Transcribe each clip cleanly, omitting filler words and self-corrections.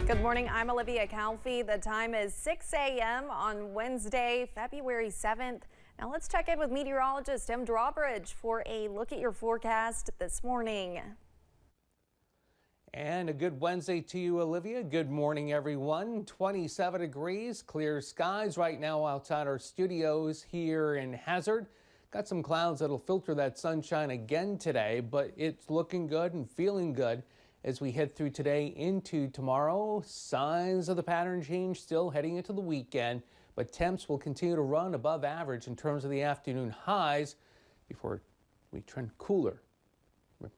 Good morning, I'm Olivia Calfee. The time is 6 a.m. on Wednesday, February 7th. Now let's check in with meteorologist Tim Drawbridge for a look at your forecast this morning. And a good Wednesday to you, Olivia. Good morning, everyone. 27 degrees, clear skies right now outside our studios here in Hazard. Got some clouds that'll filter that sunshine again today, but it's looking good and feeling good as we head through today into tomorrow. Signs of the pattern change still heading into the weekend, but temps will continue to run above average in terms of the afternoon highs before we trend cooler.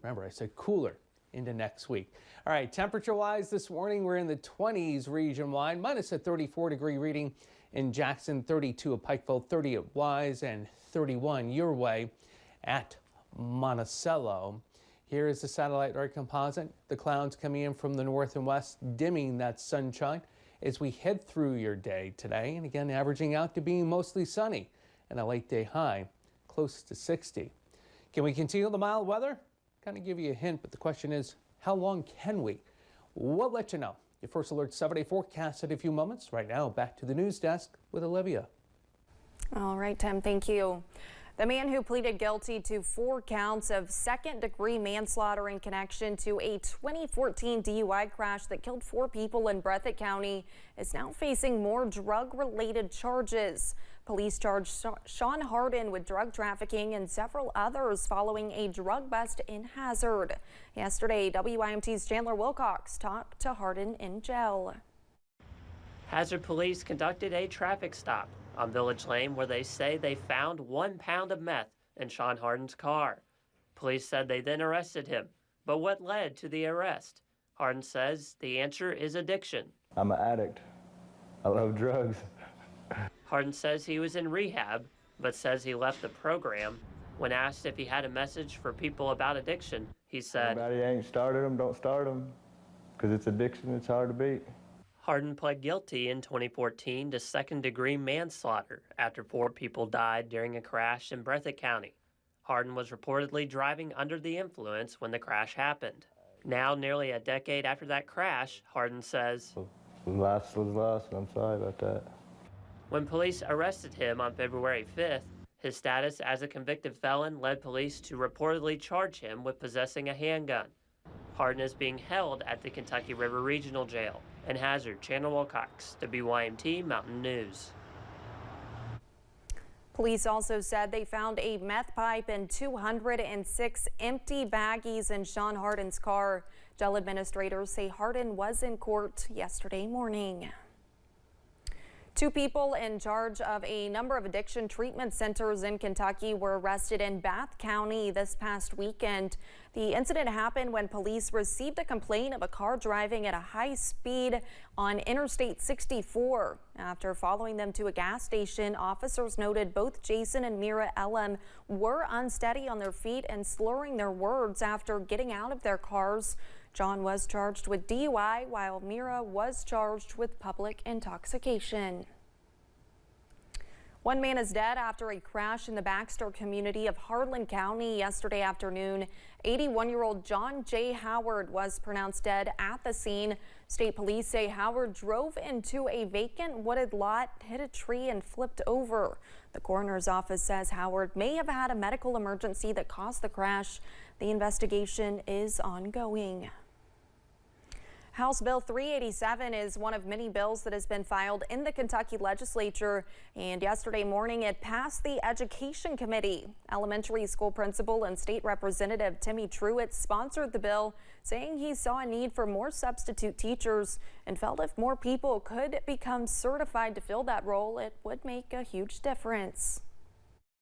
Remember, I said cooler into next week. All right, temperature-wise this morning, we're in the 20s region-wide, minus a 34-degree reading in Jackson, 32 at Pikeville, 30 at Wise, and 31 your way at Monticello. Here is the satellite radar composite. The clouds coming in from the north and west, dimming that sunshine as we head through your day today. And again, averaging out to being mostly sunny and a late day high close to 60. Can we continue the mild weather? Kind of give you a hint, but the question is, how long can we? We'll let you know. Your first alert 7-day forecast in a few moments. Right now, back to the news desk with Olivia. All right, Tim, thank you. The man who pleaded guilty to 4 counts of second-degree manslaughter in connection to a 2014 DUI crash that killed 4 people in Breathitt County is now facing more drug-related charges. Police charged Sean Hardin with drug trafficking and several others following a drug bust in Hazard. Yesterday, WYMT's Chandler Wilcox talked to Hardin in jail. Hazard police conducted a traffic stop on Village Lane where they say they found 1 pound of meth in Sean Hardin's car. Police said they then arrested him, but what led to the arrest? Hardin says the answer is addiction. I'm an addict. I love drugs. Hardin says he was in rehab, but says he left the program. When asked if he had a message for people about addiction, he said, "Anybody ain't started them, don't start them, because it's addiction, it's hard to beat." Hardin pled guilty in 2014 to second-degree manslaughter after 4 people died during a crash in Breathitt County. Hardin was reportedly driving under the influence when the crash happened. Now, nearly a decade after that crash, Hardin says, Last was last, and I'm sorry about that. When police arrested him on February 5th, his status as a convicted felon led police to reportedly charge him with possessing a handgun. Hardin is being held at the Kentucky River Regional Jail. In Hazard, Chandler Wilcox, WYMT Mountain News. Police also said they found a meth pipe and 206 empty baggies in Sean Hardin's car. Jail administrators say Hardin was in court yesterday morning. 2 people in charge of a number of addiction treatment centers in Kentucky were arrested in Bath County this past weekend. The incident happened when police received a complaint of a car driving at a high speed on Interstate 64. After following them to a gas station, officers noted both Jason and Mira Ellum were unsteady on their feet and slurring their words after getting out of their cars. John was charged with DUI, while Mira was charged with public intoxication. 1 man is dead after a crash in the Baxter community of Harlan County yesterday afternoon. 81-year-old John J. Howard was pronounced dead at the scene. State police say Howard drove into a vacant wooded lot, hit a tree, and flipped over. The coroner's office says Howard may have had a medical emergency that caused the crash. The investigation is ongoing. House Bill 387 is one of many bills that has been filed in the Kentucky legislature, and yesterday morning it passed the Education Committee. Elementary school principal and state representative Timmy Truitt sponsored the bill, saying he saw a need for more substitute teachers and felt if more people could become certified to fill that role, it would make a huge difference.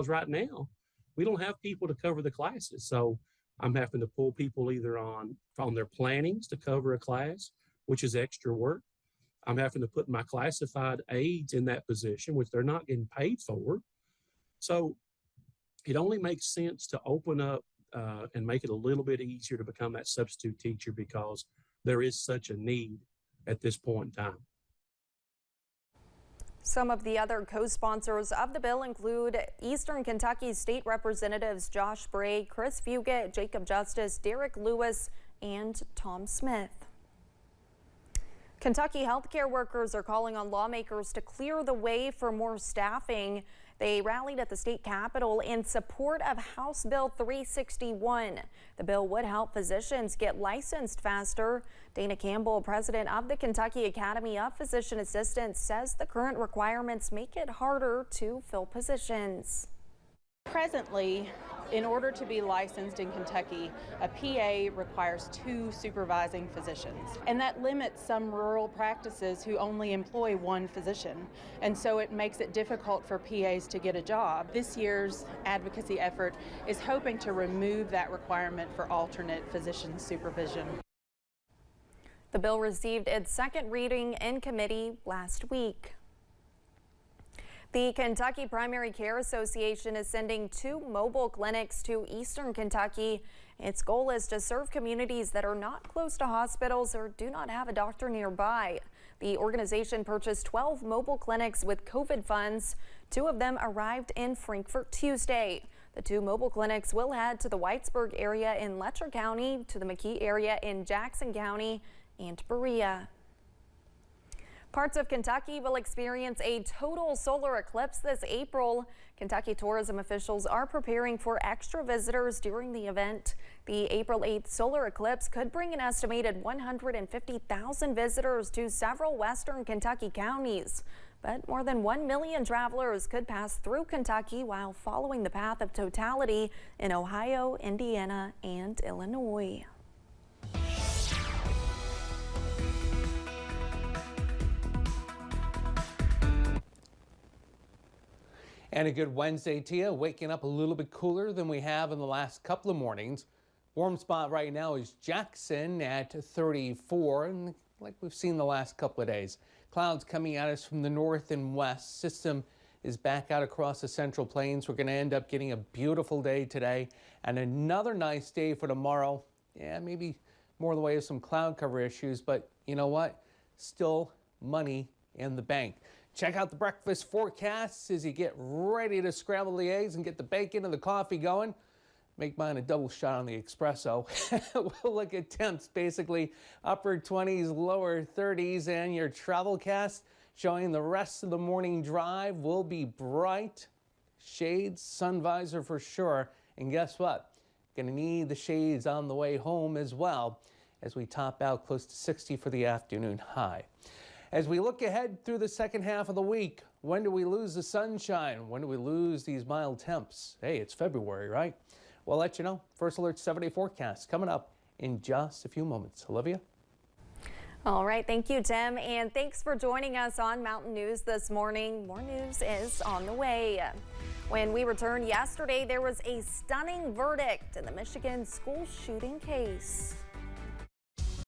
Right now, we don't have people to cover the classes, so I'm having to pull people either on their plannings to cover a class, which is extra work. I'm having to put my classified aides in that position, which they're not getting paid for. So it only makes sense to open up and make it a little bit easier to become that substitute teacher because there is such a need at this point in time. Some of the other co-sponsors of the bill include Eastern Kentucky State Representatives Josh Bray, Chris Fugit, Jacob Justice, Derek Lewis, and Tom Smith. Kentucky healthcare workers are calling on lawmakers to clear the way for more staffing. They rallied at the state capitol in support of House Bill 361. The bill would help physicians get licensed faster. Dana Campbell, president of the Kentucky Academy of Physician Assistants, says the current requirements make it harder to fill positions. Presently, in order to be licensed in Kentucky, a PA requires 2 supervising physicians, and that limits some rural practices who only employ 1 physician, and so it makes it difficult for PAs to get a job. This year's advocacy effort is hoping to remove that requirement for alternate physician supervision. The bill received its second reading in committee last week. The Kentucky Primary Care Association is sending 2 mobile clinics to eastern Kentucky. Its goal is to serve communities that are not close to hospitals or do not have a doctor nearby. The organization purchased 12 mobile clinics with COVID funds. 2 of them arrived in Frankfort Tuesday. The 2 mobile clinics will head to the Whitesburg area in Letcher County, to the McKee area in Jackson County, and Berea. Parts of Kentucky will experience a total solar eclipse this April. Kentucky tourism officials are preparing for extra visitors during the event. The April 8th solar eclipse could bring an estimated 150,000 visitors to several western Kentucky counties. But more than 1 million travelers could pass through Kentucky while following the path of totality in Ohio, Indiana, and Illinois. And a good Wednesday to you. Waking up a little bit cooler than we have in the last couple of mornings. Warm spot right now is Jackson at 34, and like we've seen the last couple of days. Clouds coming at us from the north and west. System is back out across the Central Plains. We're going to end up getting a beautiful day today and another nice day for tomorrow. Yeah, maybe more in the way of some cloud cover issues, but you know what? Still money in the bank. Check out the breakfast forecasts as you get ready to scramble the eggs and get the bacon and the coffee going. Make mine a double shot on the espresso. We'll look at temps, basically upper 20s, lower 30s, and your travel cast showing the rest of the morning drive will be bright. Shades, sun visor for sure. And guess what? Gonna need the shades on the way home as well as we top out close to 60 for the afternoon high. As we look ahead through the second half of the week, when do we lose the sunshine? When do we lose these mild temps? Hey, it's February, right? We'll let you know. First Alert 7-day forecast coming up in just a few moments. Olivia? All right, thank you, Tim, and thanks for joining us on Mountain News this morning. More news is on the way. When we returned yesterday, there was a stunning verdict in the Michigan school shooting case.